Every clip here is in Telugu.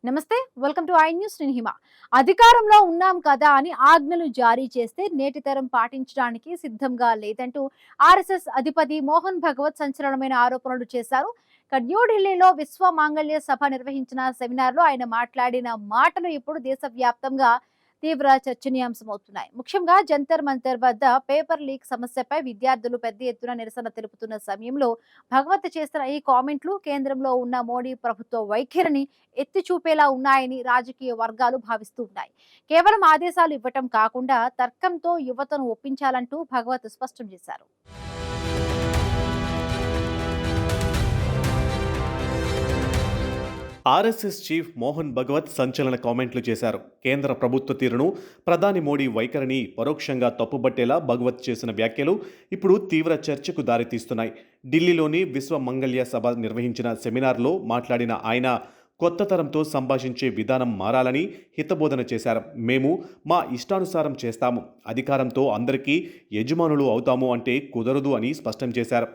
నమస్తే. Welcome to I news. నేను హిమ. అధికారంలో ఉన్నాం కదా అని ఆజ్ఞలు జారీ చేస్తే నేటి తరం పాటించడానికి సిద్ధంగా లేదంటూ ఆర్ఎస్ఎస్ అధిపతి మోహన్ భగవత్ సంచలనమైన ఆరోపణలు చేశారు. న్యూఢిల్లీలో విశ్వ మాంగళ్య సభ నిర్వహించిన సెమినార్లో ఆయన మాట్లాడిన మాటలు ఇప్పుడు దేశవ్యాప్తంగా తీవ్ర చర్చనీయాంశమవుతున్నాయి. ముఖ్యంగా జంతర్ మంతర్ వద్ద పేపర్ లీక్ సమస్యపై విద్యార్థులు పెద్ద ఎత్తున నిరసన తెలుపుతున్న సమయంలో భగవత్ చేసిన ఈ కామెంట్లు కేంద్రంలో ఉన్న మోడీ ప్రభుత్వ వైఖరిని ఎత్తి చూపేలా ఉన్నాయని రాజకీయ వర్గాలు భావిస్తూ ఉన్నాయి. కేవలం ఆదేశాలు ఇవ్వటం కాకుండా తర్కంతో యువతను ఒప్పించాలంటూ భగవత్ స్పష్టం చేశారు. ఆర్ఎస్ఎస్ చీఫ్ మోహన్ భగవత్ సంచలన కామెంట్లు చేశారు. కేంద్ర ప్రభుత్వ తీరును, ప్రధాని మోడీ వైఖరిని పరోక్షంగా తప్పుబట్టేలా భగవత్ చేసిన వ్యాఖ్యలు ఇప్పుడు తీవ్ర చర్చకు దారితీస్తున్నాయి. ఢిల్లీలోని విశ్వ మంగళ్య సభ నిర్వహించిన సెమినార్లో మాట్లాడిన ఆయన కొత్త తరంతో సంభాషించే విధానం మారాలని హితబోధన చేశారు. మేము మా ఇష్టానుసారం చేస్తాము, అధికారంతో అందరికీ యజమానులు అవుతాము అంటే కుదరదు అని స్పష్టం చేశారు.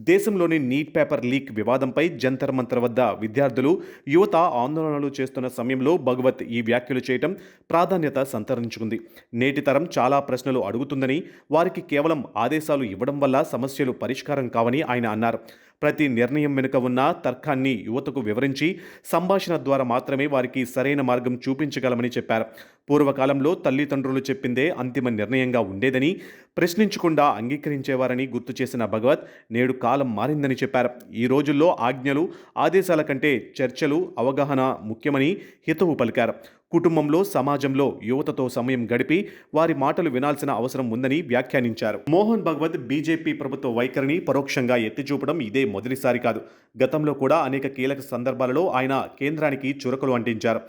దేశంలోని నీట్ పేపర్ లీక్ వివాదంపై జంతర్ మంతర్ వద్ద విద్యార్థులు, యువత ఆందోళనలు చేస్తున్న సమయంలో భగవత్ ఈ వ్యాఖ్యలు చేయటం ప్రాధాన్యత సంతరించుకుంది. నేటి తరం చాలా ప్రశ్నలు అడుగుతుందని, వారికి కేవలం ఆదేశాలు ఇవ్వడం వల్ల సమస్యలు పరిష్కారం కావని ఆయన అన్నారు. ప్రతి నిర్ణయం వెనుక ఉన్న తర్కాన్ని యువతకు వివరించి సంభాషణ ద్వారా మాత్రమే వారికి సరైన మార్గం చూపించగలమని చెప్పారు. పూర్వకాలంలో తల్లిదండ్రులు చెప్పిందే అంతిమ నిర్ణయంగా ఉండేదని, ప్రశ్నించకుండా అంగీకరించేవారని గుర్తు చేసిన భగవత్ నేడు కాలం మారిందని చెప్పారు. ఈ రోజుల్లో ఆజ్ఞలు, ఆదేశాల కంటే చర్చలు, అవగాహన ముఖ్యమని హితవు పలికారు. కుటుంబంలో, సమాజంలో యువతతో సమయం గడిపి వారి మాటలు వినాల్సిన అవసరం ఉందని వ్యాఖ్యానించారు. మోహన్ భగవత్ బీజేపీ ప్రభుత్వ వైఖరిని పరోక్షంగా ఎత్తిచూపడం ఇదే మొదటిసారి కాదు. గతంలో కూడా అనేక కీలక సందర్భాలలో ఆయన కేంద్రానికి చురకలు అంటించారు.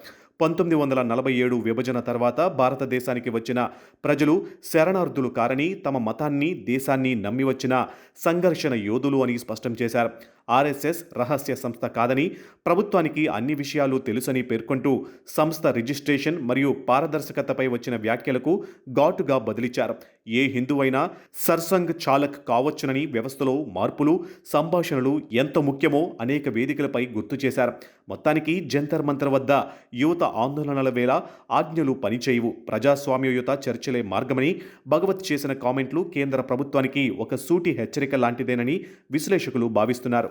1947 విభజన తర్వాత భారతదేశానికి వచ్చిన ప్రజలు శరణార్థులు కారని, తమ మతాన్ని, దేశాన్ని నమ్మి వచ్చిన సంఘర్షణ యోధులు అని స్పష్టం చేశారు. ఆర్ఎస్ఎస్ రహస్య సంస్థ కాదని, ప్రభుత్వానికి అన్ని విషయాలు తెలుసని పేర్కొంటూ సంస్థ రిజిస్ట్రేషన్ మరియు పారదర్శకతపై వచ్చిన వ్యాఖ్యలకు ఘాటుగా బదిలిచ్చారు. ఏ హిందువైనా సర్సంఘ్ చాలక్ కావచ్చునని, వ్యవస్థలో మార్పులు, సంభాషణలు ఎంత ముఖ్యమో అనేక వేదికలపై గుర్తు చేశారు. మొత్తానికి జంతర్ మంతర్ వద్ద యువత ఆందోళనల వేళ ఆజ్ఞలు పనిచేయవు, ప్రజాస్వామ్యయుత చర్చలే మార్గమని భగవత్ చేసిన కామెంట్లు కేంద్ర ప్రభుత్వానికి ఒక సూటి హెచ్చరిక లాంటిదేనని విశ్లేషకులు భావిస్తున్నారు.